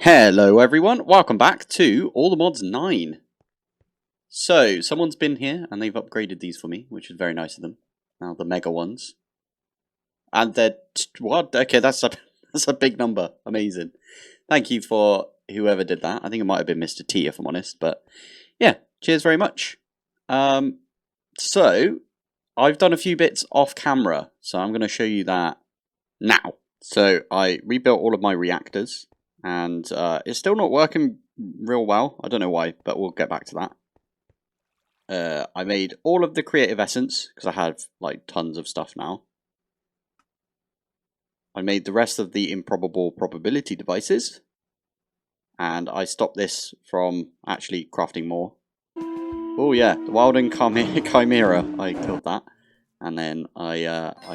Hello everyone, welcome back to All the Mods 9. So, someone's been here and they've upgraded these for me, which is very nice of them. Now the mega ones. And they're... what? Okay, that's a big number. Amazing. Thank you for whoever did that. I think it might have been Mr. T if I'm honest, but yeah, cheers very much. So, I've done a few bits off camera, so I'm going to show you that now. So, I rebuilt all of my reactors. And it's still not working real well. I don't know why, but we'll get back to that. I made all of the creative essence, because I have like tons of stuff now. I made the rest of the improbable probability devices. And I stopped this from actually crafting more. Oh yeah, the Wilding Chimera. I killed that. And then I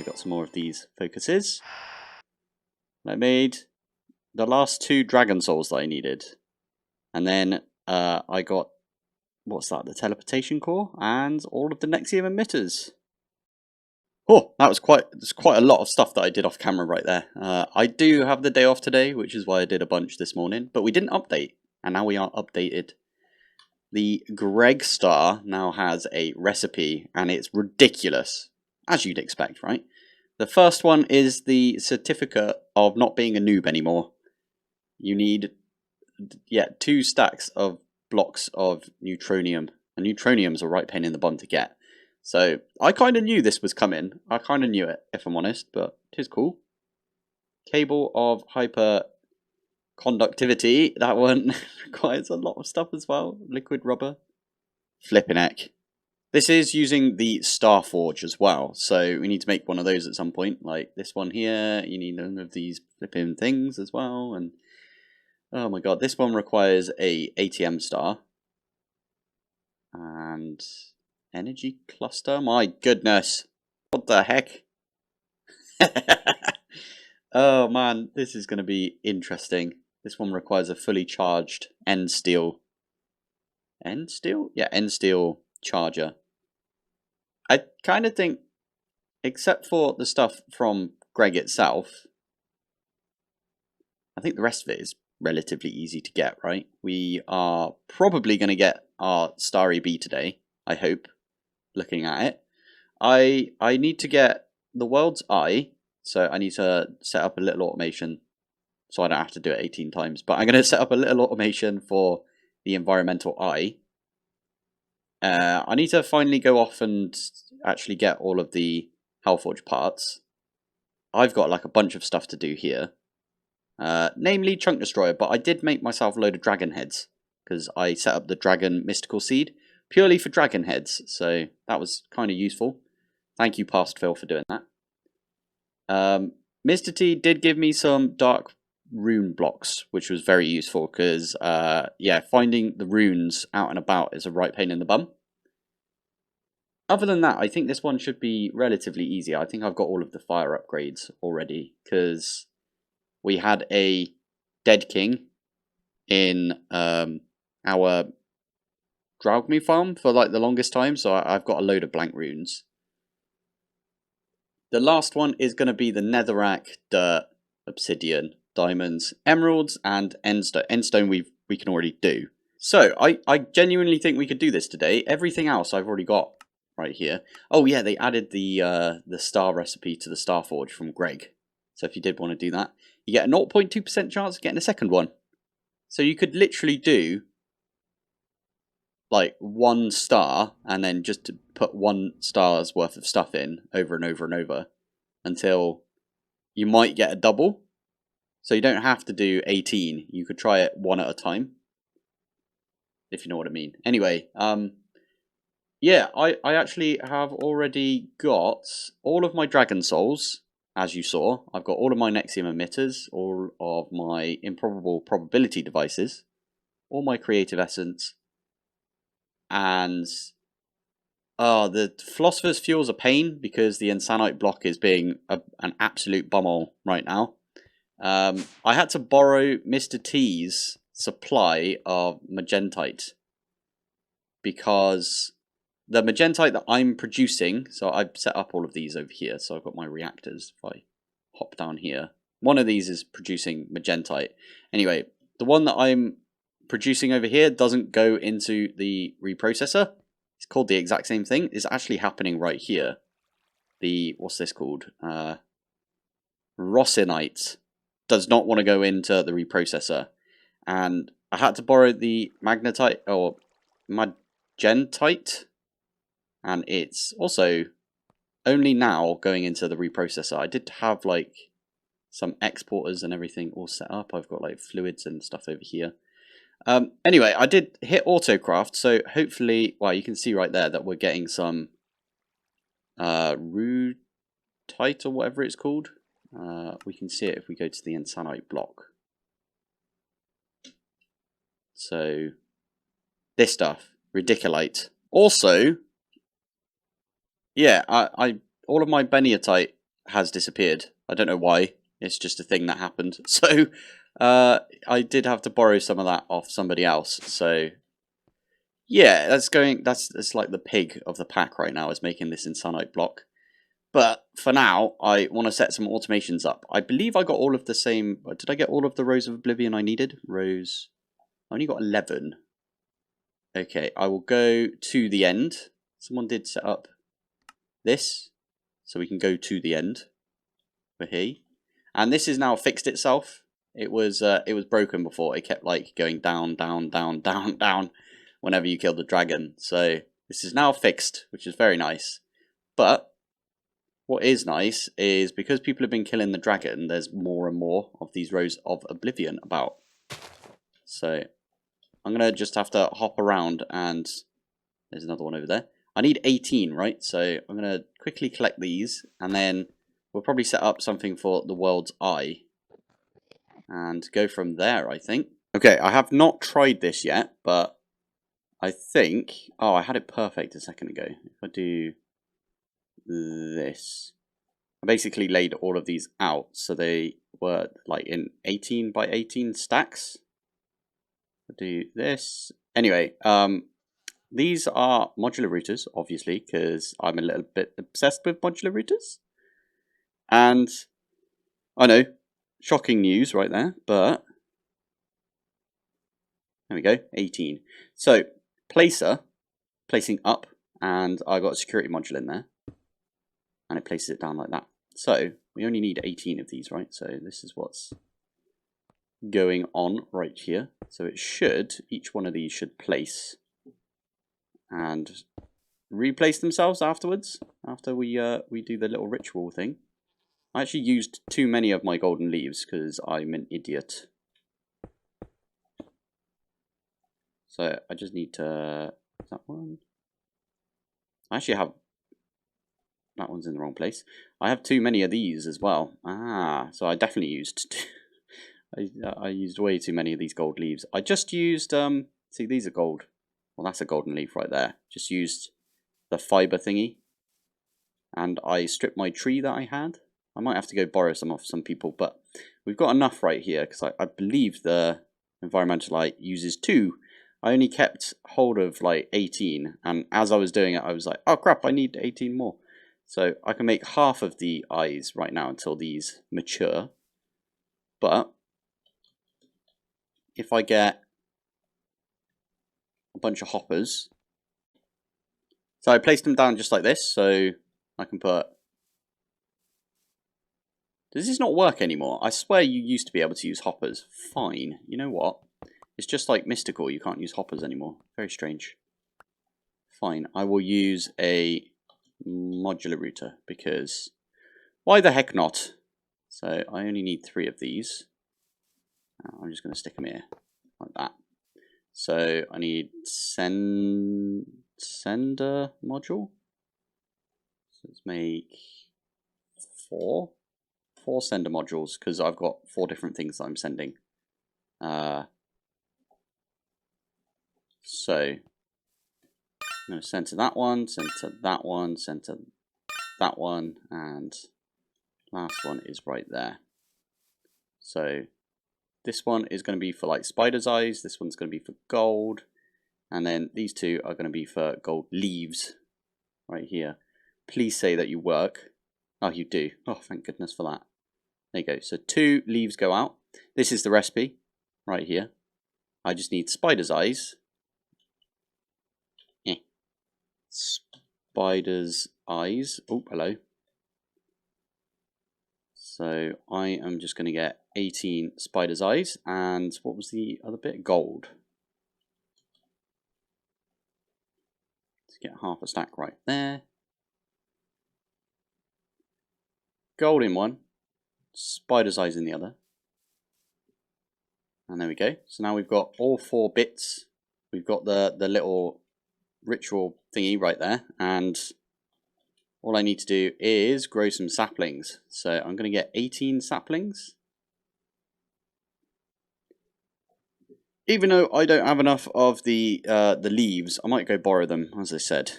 got some more of these focuses. I made the last 2 dragon souls that I needed. And then I got, what's that, the teleportation core and all of the Nexium emitters. Oh, there's quite a lot of stuff that I did off camera right there. I do have the day off today, which is why I did a bunch this morning, but we didn't update, and now we are updated. The Gregar now has a recipe, and it's ridiculous, as you'd expect, right? The first one is the certificate of not being a noob anymore. You need 2 stacks of blocks of neutronium, and neutronium's a right pain in the bum to get. So I kind of knew this was coming. I kind of knew it, if I'm honest, but it is cool. Cable of hyper conductivity. That one requires a lot of stuff as well. Liquid rubber. Flipping heck. This is using the Starforge as well, so we need to make one of those at some point. Like this one here, you need none of these flipping things as well, and oh my god, this one requires a ATM star. And energy cluster? My goodness. What the heck? Oh man, this is going to be interesting. This one requires a fully charged end steel. End steel? Yeah, end steel charger. I kind of think, except for the stuff from Greg itself, I think the rest of it is relatively easy to get, right? We are probably going to get our Starry B today, I hope, looking at it. I need to get the world's eye, so I need to set up a little automation so I don't have to do it 18 times, but I'm going to set up a little automation for the environmental eye. I need to finally go off and actually get all of the Hellforge parts. I've got like a bunch of stuff to do here. Namely Chunk Destroyer, but I did make myself a load of dragon heads because I set up the dragon mystical seed purely for dragon heads, so that was kind of useful. Thank you, Past Phil, for doing that. Mr. T did give me some dark rune blocks, which was very useful because, yeah, finding the runes out and about is a right pain in the bum. Other than that, I think this one should be relatively easy. I think I've got all of the fire upgrades already because we had a Dead King in our Draugme farm for like the longest time, so I've got a load of blank runes. The last one is going to be the netherrack, dirt, obsidian, diamonds, emeralds, and endstone. Endstone we can already do. So I genuinely think we could do this today. Everything else I've already got right here. Oh yeah, they added the star recipe to the Starforge from Greg. So if you did want to do that, you get a 0.2% chance of getting a second one. So you could literally do like 1 star and then just to put 1 star's worth of stuff in over and over and over until you might get a double. So you don't have to do 18. You could try it 1 at a time, if you know what I mean. Anyway, yeah, I actually have already got all of my dragon souls. As you saw, I've got all of my Nexium emitters, all of my improbable probability devices, all my creative essence, and the Philosopher's Fuel's a pain because the Insanite block is being an absolute bumhole right now. I had to borrow Mr. T's supply of Magentite because the Magentite that I'm producing, so I've set up all of these over here, so I've got my reactors. If I hop down here, one of these is producing Magentite. Anyway, the one that I'm producing over here doesn't go into the reprocessor. It's called the exact same thing. It's actually happening right here. The, what's this called? Rosinite does not want to go into the reprocessor. And I had to borrow the magnetite, or magentite. And it's also only now going into the reprocessor. I did have like some exporters and everything all set up. I've got like fluids and stuff over here. Anyway, I did hit autocraft, so hopefully, well, you can see right there that we're getting some rutite or whatever it's called. We can see it if we go to the insanite block. So this stuff, ridiculite. Also, yeah, I all of my beniatite has disappeared. I don't know why. It's just a thing that happened. So I did have to borrow some of that off somebody else. So yeah, that's like the pig of the pack right now, is making this insanite block. But for now, I want to set some automations up. I believe I got all of the same. Did I get all of the rows of oblivion I needed? Rows. I only got 11. Okay, I will go to the end. Someone did set up this, so we can go to the end for here. And this has now fixed itself. It was broken before. It kept like going down, down, down, down, down whenever you killed the dragon. So this is now fixed, which is very nice. But what is nice is because people have been killing the dragon, there's more and more of these rows of oblivion about. So I'm going to just have to hop around, and there's another one over there. I need 18, right? So I'm going to quickly collect these, and then we'll probably set up something for the world's eye and go from there, I think. Okay, I have not tried this yet, but I think... Oh, I had it perfect a second ago. If I do this... I basically laid all of these out, so they were like in 18 by 18 stacks. I'll do this. Anyway, these are modular routers, obviously, because I'm a little bit obsessed with modular routers. And I know, shocking news right there, but there we go, 18. So, placer, placing up, and I got a security module in there, and it places it down like that. So, we only need 18 of these, right? So, this is what's going on right here. So, it should, each one of these should place and replace themselves afterwards, after we do the little ritual thing. I actually used too many of my golden leaves because I'm an idiot. So I just need to... Is that one? I actually have... That one's in the wrong place. I have too many of these as well. Ah, so I definitely used... I used way too many of these gold leaves. I just used... See, these are gold. Well, that's a golden leaf right there. Just used the fiber thingy. And I stripped my tree that I had. I might have to go borrow some off some people, but we've got enough right here because I believe the environmental light uses 2. I only kept hold of like 18, and as I was doing it, I was like, oh crap, I need 18 more. So I can make half of the eyes right now until these mature. But if I get a bunch of hoppers, so I placed them down just like this, so I can put... Does this not work anymore? I swear you used to be able to use hoppers. Fine. You know what? It's just like mystical. You can't use hoppers anymore. Very strange. Fine. I will use a modular router because why the heck not? So I only need 3 of these. I'm just going to stick them here like that. So I need sender module. So let's make 4 sender modules because I've got 4 different things that I'm sending. So I'm going to send to that one, send to that one, send to that one, and last one is right there. So this one is going to be for like spider's eyes, this one's going to be for gold, and then these 2 are going to be for gold leaves right here. Please say that you work. Oh, you do. Oh, thank goodness for that. There you go. So 2 leaves go out. This is the recipe. right here. I just need spider's eyes. Spider's eyes. Oh, hello. So I am just going to get 18 spider's eyes. And what was the other bit? Gold. Let's get half a stack right there. Gold in one. Spider's eyes in the other. And there we go. So now we've got all 4 bits. We've got the little ritual thingy right there. And all I need to do is grow some saplings. So I'm going to get 18 saplings. Even though I don't have enough of the leaves, I might go borrow them, as I said.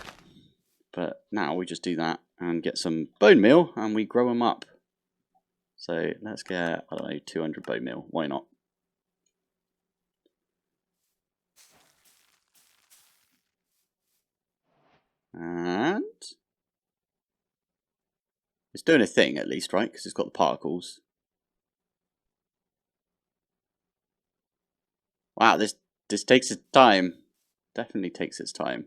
But now we just do that and get some bone meal and we grow them up. So let's get, I don't know, 200 bone meal. Why not? And it's doing a thing at least, right? Because it's got the particles. Wow, this takes its time. Definitely takes its time.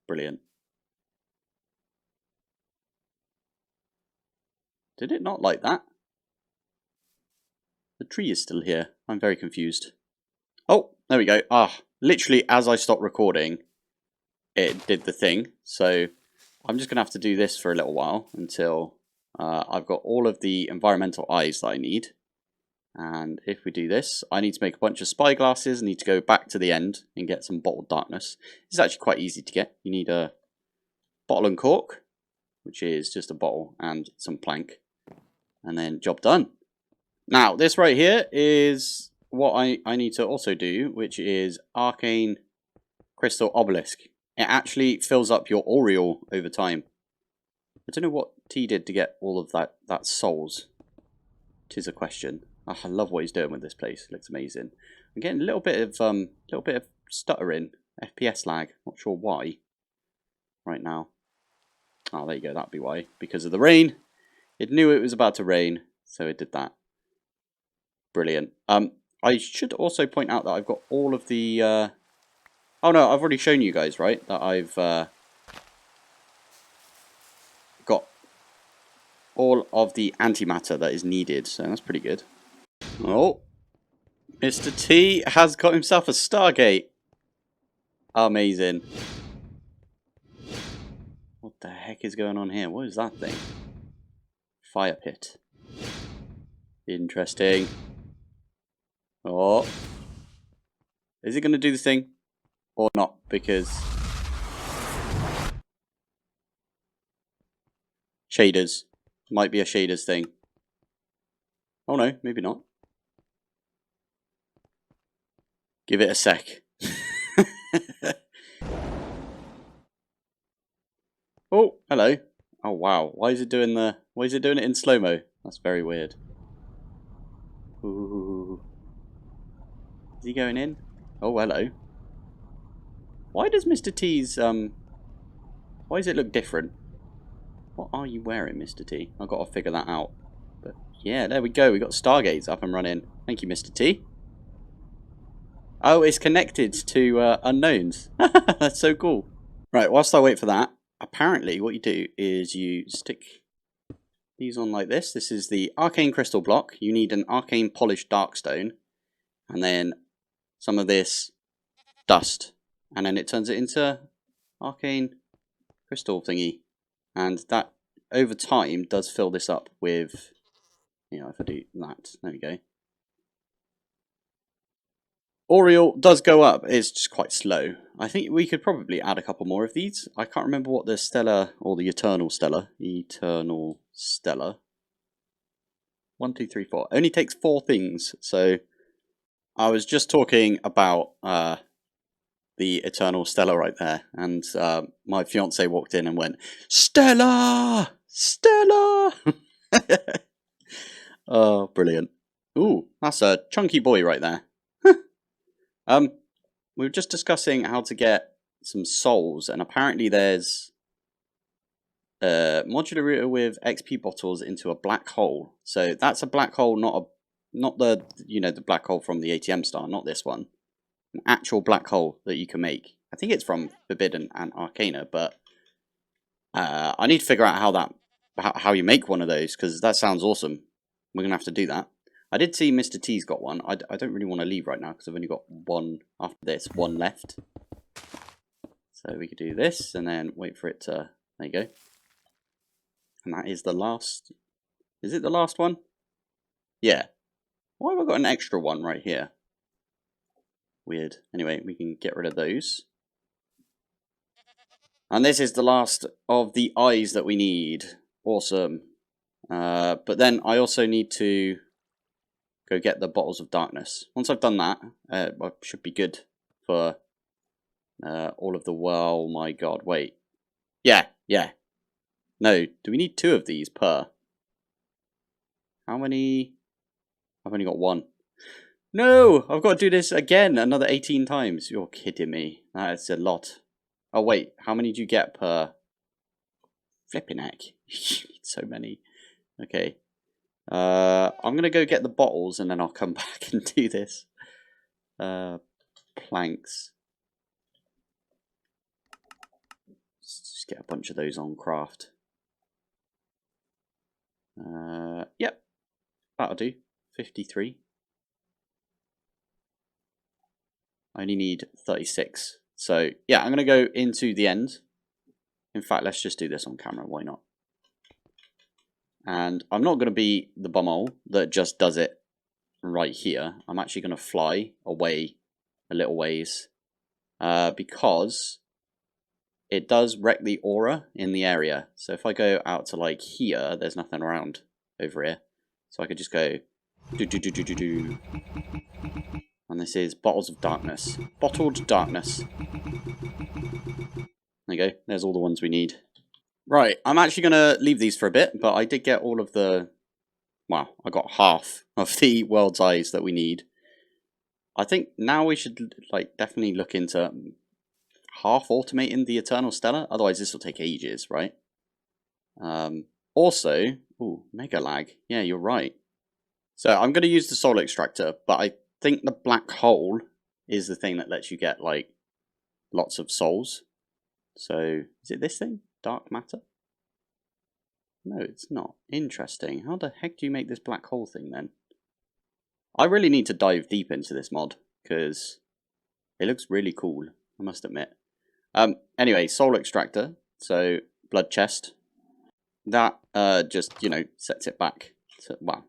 Brilliant. Did it not like that? The tree is still here. I'm very confused. Oh, there we go. Ah, literally as I stopped recording, it did the thing. So I'm just going to have to do this for a little while until I've got all of the environmental eyes that I need. And if we do this, I need to make a bunch of spyglasses. I need to go back to the end and get some bottled darkness. It's actually quite easy to get. You need a bottle and cork, which is just a bottle and some plank. And then job done. Now, this right here is what I need to also do, which is Arcane Crystal Obelisk. It actually fills up your Aureole over time. I don't know what T did to get all of that souls. 'Tis a question. Oh, I love what he's doing with this place. It looks amazing. I'm getting a little bit of stuttering, FPS lag. Not sure why. Right now. Oh, there you go. That'd be why. Because of the rain. It knew it was about to rain, so it did that. Brilliant. I should also point out that I've got all of the. Oh no, I've already shown you guys, right? That I've got all of the antimatter that is needed, so that's pretty good. Oh, Mr. T has got himself a Stargate. Amazing. What the heck is going on here? What is that thing? Fire pit. Interesting. Oh. Is it going to do the thing? Or not? Because shaders. Might be a shaders thing. Oh no, maybe not. Give it a sec. Oh, hello. Oh wow. Why is it doing it in slow-mo? That's very weird. Ooh. Is he going in? Oh, hello. Why does Mr. T's why does it look different? What are you wearing, Mr. T? I've got to figure that out. But yeah, there we go. We got Stargates up and running. Thank you, Mr. T. Oh, it's connected to unknowns. That's so cool. Right, whilst I wait for that, apparently what you do is you stick these on like this. This is the Arcane Crystal block. You need an Arcane Polished Darkstone. And then some of this dust. And then it turns it into Arcane Crystal thingy. And that, over time, does fill this up with, you know, if I do that, there we go. Aureole does go up, it's just quite slow. I think we could probably add a couple more of these. I can't remember what the Stellar, or the Eternal Stellar. 1, 2, 3, 4. Only takes 4 things, so I was just talking about the Eternal Stellar right there, and my fiance walked in and went, Stella! Stella! Oh, brilliant. Ooh, that's a chunky boy right there. We were just discussing how to get some souls, and apparently there's Modular router with XP bottles into a black hole. So that's a black hole, not the the black hole from the ATM star, not this one. An actual black hole that you can make. I think it's from Forbidden and Arcana, but I need to figure out how you make one of those, because that sounds awesome. We're gonna have to do that. I did see Mr. T's got one. I don't really want to leave right now because I've only got one after this, one left. So we could do this and then wait for it to. There you go. And that is the last. Is it the last one? Yeah. Why have I got an extra one right here? Weird. Anyway, we can get rid of those. And this is the last of the eyes that we need. Awesome. But then I also need to go get the bottles of darkness. Once I've done that, I should be good for all of the... Well, my god, wait. Yeah. No, do we need 2 of these per? How many? I've only got 1. No! I've got to do this again another 18 times. You're kidding me. That's a lot. Oh, wait. How many do you get per? Flipping heck. You need so many. Okay. I'm going to go get the bottles and then I'll come back and do this. Planks. Let's just get a bunch of those on craft. Yep. That'll do. 53. I only need 36. So, yeah, I'm going to go into the end. In fact, let's just do this on camera. Why not? And I'm not going to be the bumhole that just does it right here. I'm actually going to fly away a little ways. Because it does wreck the aura in the area. So if I go out to like here, there's nothing around over here. So I could just go do. And this is bottles of darkness. Bottled darkness. There you go. There's all the ones we need. Right, I'm actually going to leave these for a bit, but I did get all of the... Well, I got half of the world's eyes that we need. I think now we should like definitely look into half automating the Eternal Stellar. Otherwise this will take ages, right? Also... Ooh, mega lag. Yeah, you're right. So I'm going to use the soul extractor, but I think the black hole is the thing that lets you get like lots of souls. So is it this thing? Dark matter? No, it's not. Interesting. How the heck do you make this black hole thing then? I really need to dive deep into this mod because it looks really cool, I must admit. Anyway, soul extractor. So blood chest. That just, sets it back. To, well,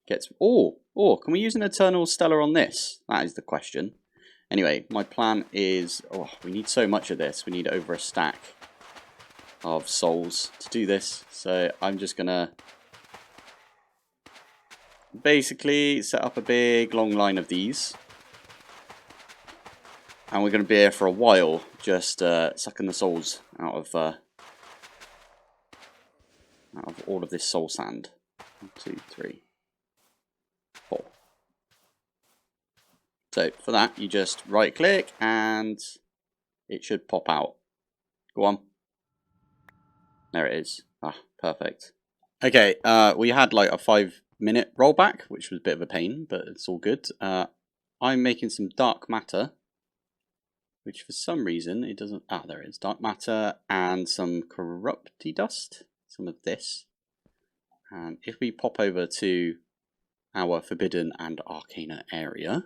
gets... Oh, can we use an Eternal Stellar on this? That is the question. Anyway, my plan is... Oh, we need so much of this. We need over a stack of souls to do this. So I'm just going to basically set up a big long line of these. And we're going to be here for a while, just sucking the souls out of all of this soul sand. 1, 2, 3, 4. So for that, you just right click and it should pop out. Go on. There it is. Ah, perfect. Okay, we had like a 5-minute rollback, which was a bit of a pain, but it's all good. I'm making some dark matter, which for some reason it doesn't... Ah, there it is. Dark matter and some corrupty dust. Some of this. And if we pop over to our Forbidden and Arcana area,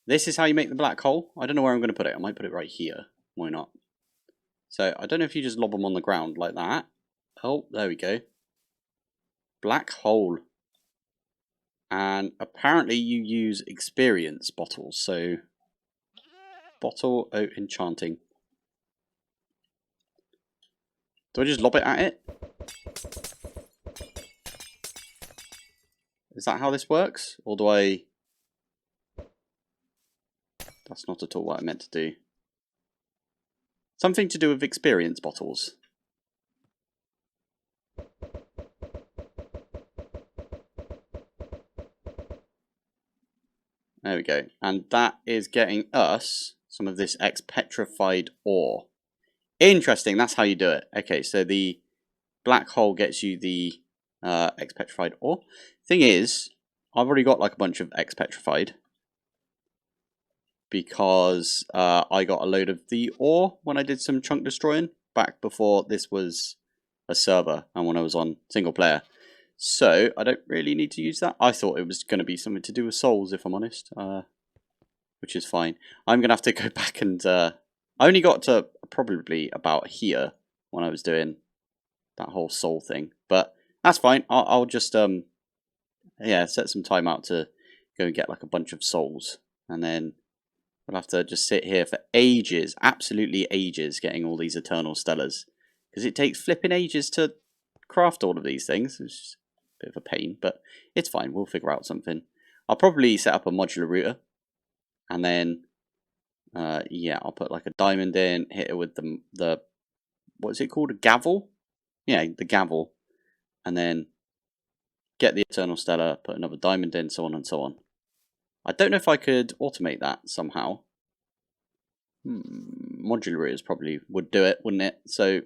this is how you make the black hole. I don't know where I'm going to put it. I might put it right here. Why not? So I don't know if you just lob them on the ground like that. Oh, there we go. Black hole. And apparently you use experience bottles. So bottle oat enchanting. Do I just lob it at it? Is that how this works? Or do I... That's not at all what I meant to do. Something to do with experience bottles. There we go. And that is getting us some of this ex-petrified ore. Interesting, that's how you do it. Okay, so the black hole gets you the X-petrified ore. Thing is, I've already got like a bunch of X-petrified. Because I got a load of the ore when I did some chunk destroying back before this was a server and when I was on single player. So I don't really need to use that. I thought it was going to be something to do with souls, if I'm honest, which is fine. I'm going to have to go back and I only got to probably about here when I was doing that whole soul thing, but that's fine. I'll just yeah, set some time out to go and get like a bunch of souls, and then we'll have to just sit here for ages, absolutely ages, getting all these eternal stellars. Because it takes flipping ages to craft all of these things. It's just a bit of a pain, but it's fine. We'll figure out something. I'll probably set up a modular router. And then, yeah, I'll put like a diamond in, hit it with the what is it called? A gavel? Yeah, the gavel. And then get the eternal stellar, put another diamond in, so on and so on. I don't know if I could automate that somehow. Modular routers probably would do it, wouldn't it? So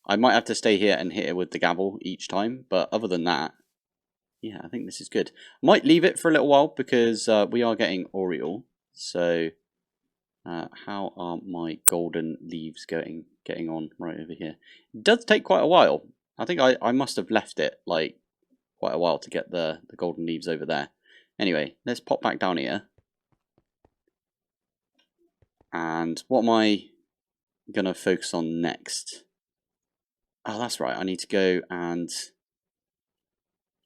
I might have to stay here and hit it with the gavel each time, but other than that, yeah, I think this is good. Might leave it for a little while because we are getting Oriole. So how are my golden leaves getting on right over here? It does take quite a while. I think I must have left it like quite a while to get the golden leaves over there. Anyway, let's pop back down here. And what am I going to focus on next? Oh, that's right. I need to go and...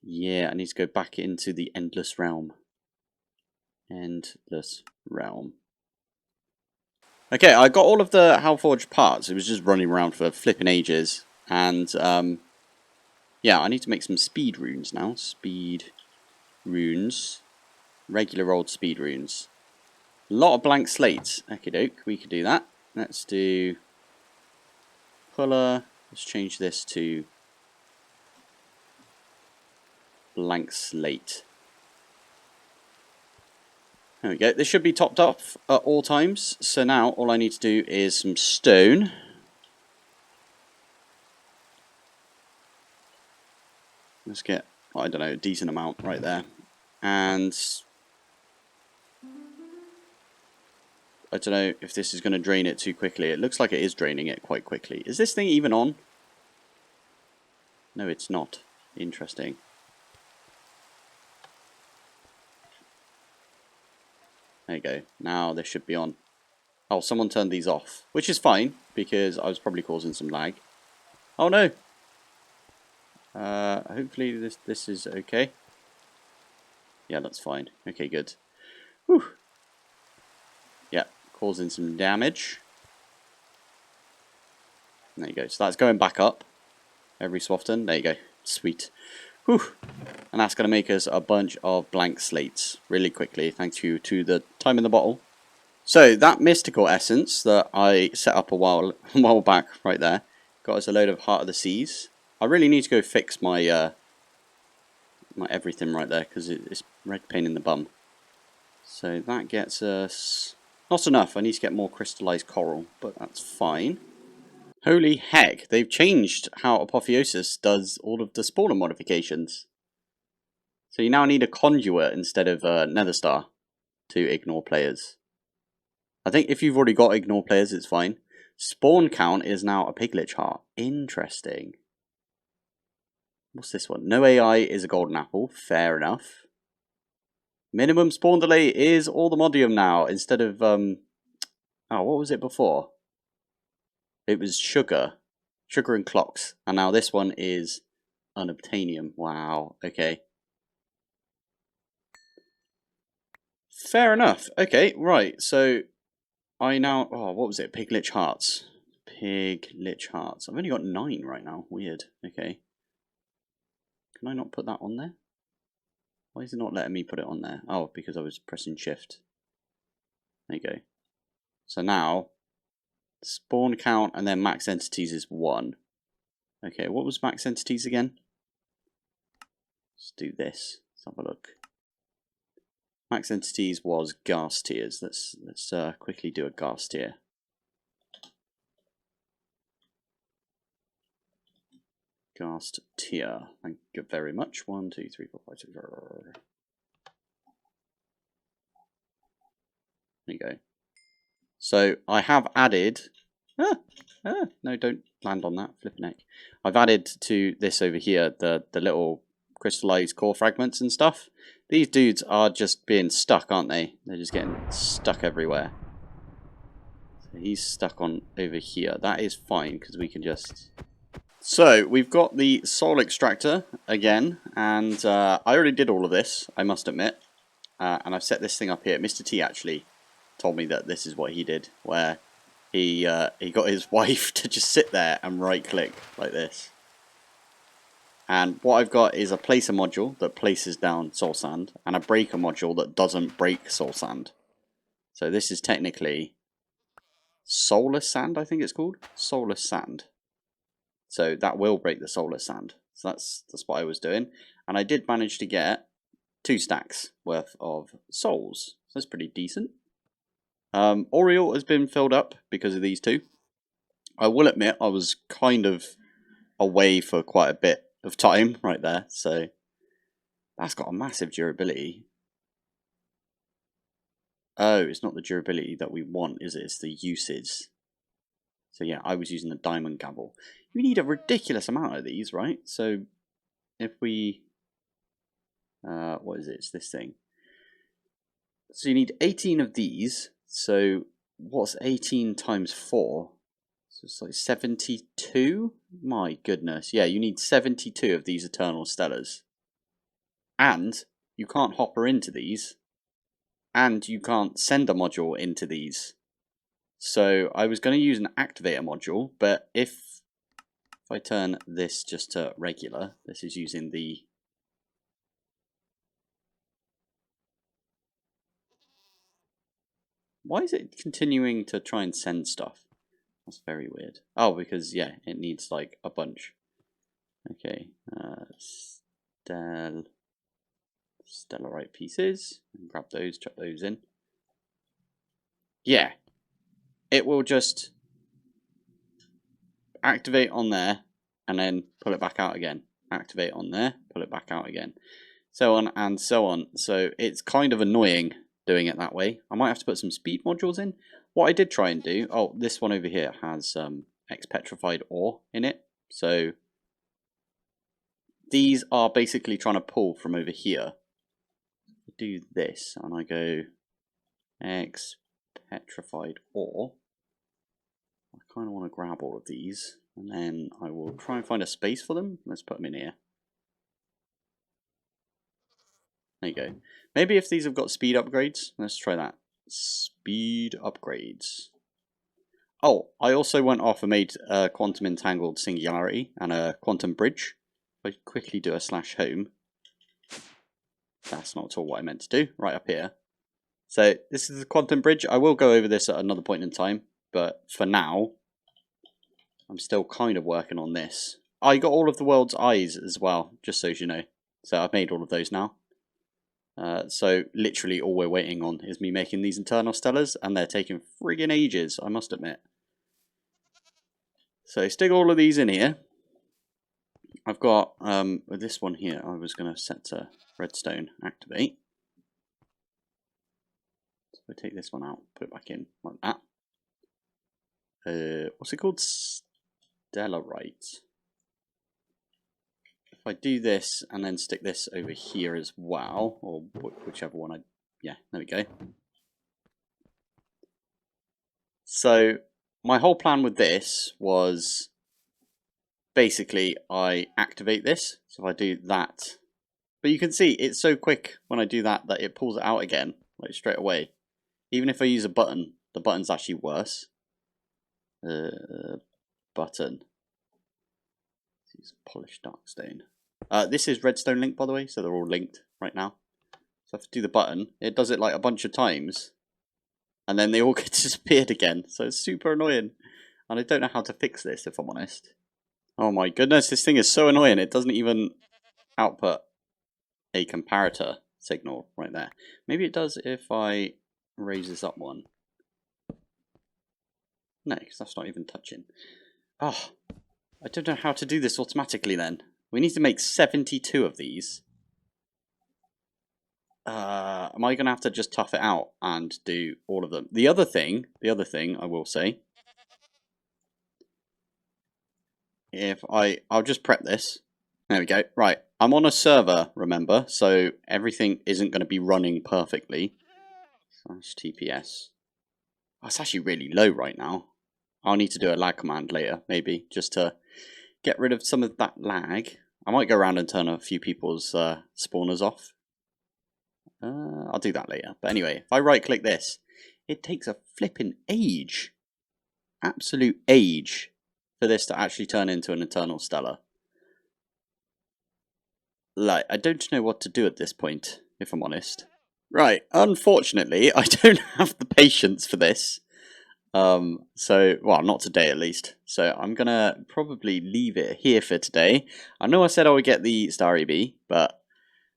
yeah, I need to go back into the Endless Realm. Endless Realm. Okay, I got all of the Halforged parts. It was just running around for flipping ages. And, yeah, I need to make some speed runes now. Speed runes. Regular old speed runes. A lot of blank slates. Okie doke, we could do that. Let's do colour. Let's change this to blank slate. There we go. This should be topped up at all times. So now all I need to do is some stone. Let's get, I don't know, a decent amount right there. And I don't know if this is going to drain it too quickly. It looks like it is draining it quite quickly. Is this thing even on? No, it's not. Interesting. There you go. Now this should be on. Oh, someone turned these off. Which is fine, because I was probably causing some lag. Oh no! Hopefully this is okay. Yeah, that's fine. Okay, good. Whew. Yeah, causing some damage. There you go. So that's going back up every so often. There you go. Sweet. Whew. And that's going to make us a bunch of blank slates really quickly, thanks you to the time in the bottle. So that mystical essence that I set up a while back right there got us a load of Heart of the Seas. I really need to go fix my my everything right there because it's red pain in the bum. So that gets us not enough. I need to get more crystallized coral, but that's fine. Holy heck, they've changed how Apotheosis does all of the spawner modifications. So you now need a conduit instead of Nether Star to ignore players. I think if you've already got ignore players, it's fine. Spawn count is now a piglet heart. Interesting. What's this one? No AI is a golden apple. Fair enough. Minimum spawn delay is all the modium now instead of oh, what was it before? It was sugar and clocks, and now this one is unobtainium. Wow. Okay. Fair enough. Okay. Right. So I now what was it? Piglich hearts. Piglich hearts. I've only got 9 right now. Weird. Okay. Can I not put that on there? Why is it not letting me put it on there? Oh, because I was pressing shift. There you go. So now, spawn count and then max entities is 1. Okay, what was max entities again? Let's do this. Let's have a look. Max entities was gas tiers. Let's quickly do a gas tier. Cast tier. Thank you very much. 1, 2, 3, 4, 5, 6. There you go. So I have added. No, don't land on that. Flipping heck. I've added to this over here the little crystallized core fragments and stuff. These dudes are just being stuck, aren't they? They're just getting stuck everywhere. So he's stuck on over here. That is fine because we can just. So we've got the soul extractor again, and I already did all of this, I must admit, and I've set this thing up here. Mr. T actually told me that this is what he did, where he got his wife to just sit there and right click like this. And what I've got is a placer module that places down soul sand, and a breaker module that doesn't break soul sand. So this is technically soulless sand, I think it's called, soulless sand. So that will break the soulless sand. So that's what I was doing. And I did manage to get 2 stacks worth of souls. So that's pretty decent. Oriole has been filled up because of these 2. I will admit I was kind of away for quite a bit of time right there. So that's got a massive durability. Oh, it's not the durability that we want, is it? It's the usage. So yeah, I was using the diamond gavel. You need a ridiculous amount of these, right? So if we, what is it? It's this thing. So you need 18 of these. So what's 18 times 4? So it's like 72? My goodness. Yeah, you need 72 of these Eternal Stellars. And you can't hopper into these. And you can't send a module into these. So I was going to use an activator module, but if I turn this just to regular, this is using the... Why is it continuing to try and send stuff? That's very weird. Oh, because, yeah, it needs, like, a bunch. Okay. Stellarite pieces. Grab those, chuck those in. Yeah. It will just activate on there and then pull it back out again. Activate on there, pull it back out again. So on and so on. So it's kind of annoying doing it that way. I might have to put some speed modules in. What I did try and do, oh, this one over here has X-petrified ore in it. So these are basically trying to pull from over here. I do this and I go X-petrified ore. I kind of want to grab all of these and then I will try and find a space for them. Let's put them in here. There you go. Maybe if these have got speed upgrades, let's try that. Speed upgrades. Oh, I also went off and made a quantum entangled singularity and a quantum bridge. If I quickly do a /home. That's not at all what I meant to do. Right up here. So this is the quantum bridge. I will go over this at another point in time, but for now, I'm still kind of working on this. I got all of the world's eyes as well, just so you know. So I've made all of those now. So literally all we're waiting on is me making these Eternal Stellars, and they're taking friggin' ages, I must admit. So stick all of these in here. I've got with this one here, I was going to set to redstone activate. So I take this one out, put it back in like that. What's it called? Stellarite. If I do this and then stick this over here as well, or whichever one I... Yeah, there we go. So my whole plan with this was basically I activate this. So if I do that, but you can see it's so quick when I do that that it pulls it out again, like straight away. Even if I use a button, the button's actually worse. Button. Let's use polished darkstone. This is redstone link, by the way, so they're all linked right now. So if I do the button, it does it like a bunch of times, and then they all get disappeared again. So it's super annoying, and I don't know how to fix this, if I'm honest. Oh my goodness, this thing is so annoying. It doesn't even output a comparator signal right there. Maybe it does if I raise this up one. No, because that's not even touching. Oh, I don't know how to do this automatically then. We need to make 72 of these. Am I going to have to just tough it out and do all of them? The other thing I will say, I'll just prep this. There we go. Right, I'm on a server, remember, so everything isn't going to be running perfectly. /TPS. Oh, it's actually really low right now. I'll need to do a lag command later, maybe, just to get rid of some of that lag. I might go around and turn a few people's spawners off. I'll do that later. But anyway, if I right click this, it takes a flipping age. Absolute age for this to actually turn into an Eternal Stellar. Like, I don't know what to do at this point, if I'm honest. Right, unfortunately, I don't have the patience for this. Well, not today at least. So I'm gonna probably leave it here for today. I know I said I would get the Starry Bee, but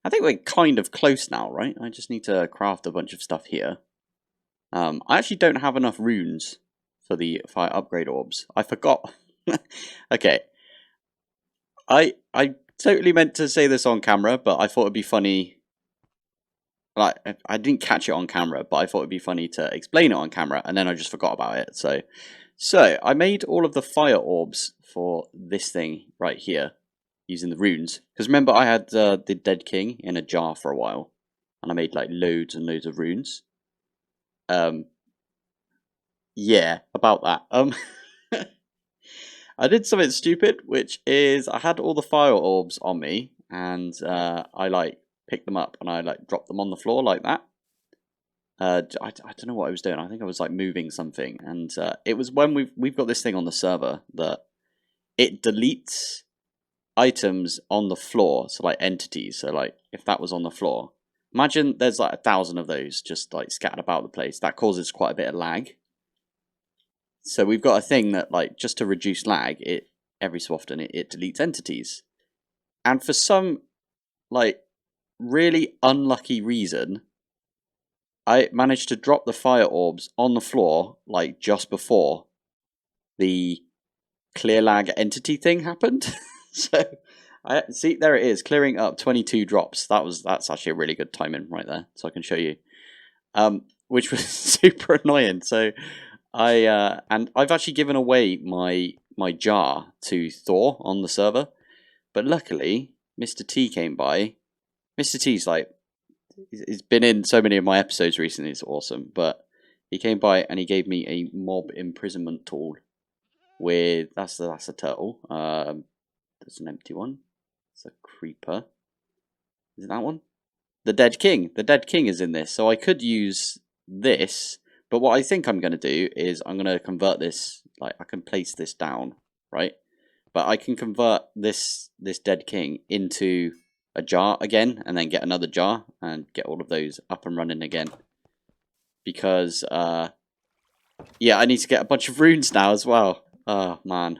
I think we're kind of close now, right? I just need to craft a bunch of stuff here. I actually don't have enough runes for the fire upgrade orbs. I forgot. Okay. I totally meant to say this on camera, but I thought it'd be funny. Like, I didn't catch it on camera, but I thought it'd be funny to explain it on camera, and then I just forgot about it. So I made all of the fire orbs for this thing right here, using the runes. Because remember, I had the Dead King in a jar for a while, and I made like loads and loads of runes. Yeah, about that. I did something stupid, which is I had all the fire orbs on me, and I like picked them up and I like dropped them on the floor like that. I don't know what I was doing. I think I was like moving something, and it was when we've got this thing on the server that it deletes items on the floor, so like entities. So like if that was on the floor, imagine there's like 1,000 of those just like scattered about the place. That causes quite a bit of lag. So we've got a thing that like just to reduce lag, it every so often it deletes entities, and for some like really unlucky reason, I managed to drop the fire orbs on the floor like just before the clear lag entity thing happened. So I see there it is, clearing up 22 drops. That's actually a really good timing right there. So I can show you, which was super annoying. So and I've actually given away my jar to Thor on the server, but luckily Mr. T came by. Mr. T's like, he's been in so many of my episodes recently. It's awesome, but he came by and he gave me a mob imprisonment tool. With that's a turtle. There's an empty one. It's a creeper. Is it that one? The Dead King. The Dead King is in this, so I could use this. But what I think I'm going to do is I'm going to convert this. Like I can place this down, right? But I can convert this Dead King into a jar again, and then get another jar and get all of those up and running again. Because yeah, I need to get a bunch of runes now as well. Oh man.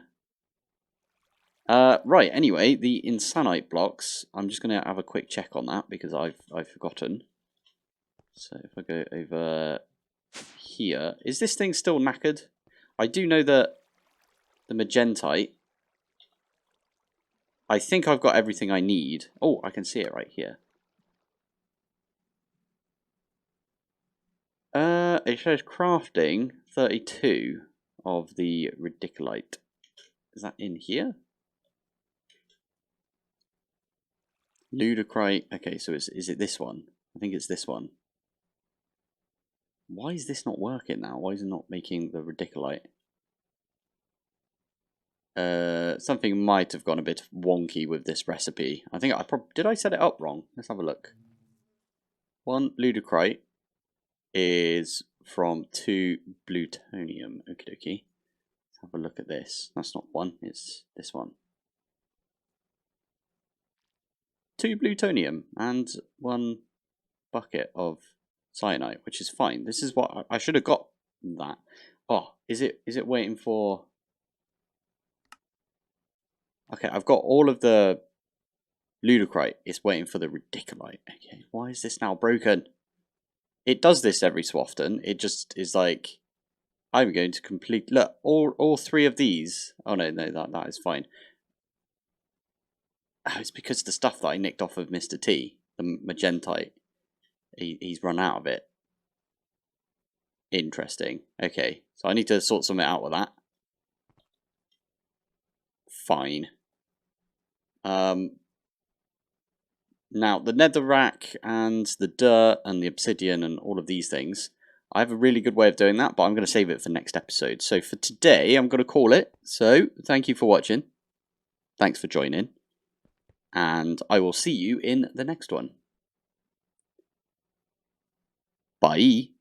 Right. Anyway, the Insanite blocks. I'm just gonna have a quick check on that because I've forgotten. So if I go over here, is this thing still knackered? I do know that the magentite. I think I've got everything I need. Oh, I can see it right here. It shows crafting 32 of the radiculite. Is that in here? Ludicrite. Okay, so is it this one? I think it's this one. Why is this not working now? Why is it not making the radiculite? Something might have gone a bit wonky with this recipe. I think did I set it up wrong? Let's have a look. 1 ludicrite is from 2 plutonium. Okie dokie. Let's have a look at this. That's not one, it's this one. 2 plutonium and 1 bucket of cyanide, which is fine. This is what I should have got that. Oh, is it waiting for... Okay, I've got all of the ludicrite. It's waiting for the radiculite. Okay, why is this now broken? It does this every so often. It just is like, I'm going to complete... Look, all 3 of these... Oh, no, that is fine. Oh, it's because the stuff that I nicked off of Mr. T, the magentite, he's run out of it. Interesting. Okay, so I need to sort something out with that. Fine. Now, the netherrack and the dirt and the obsidian and all of these things, I have a really good way of doing that, but I'm going to save it for next episode. So for today, I'm going to call it. So, thank you for watching. Thanks for joining. And I will see you in the next one. Bye.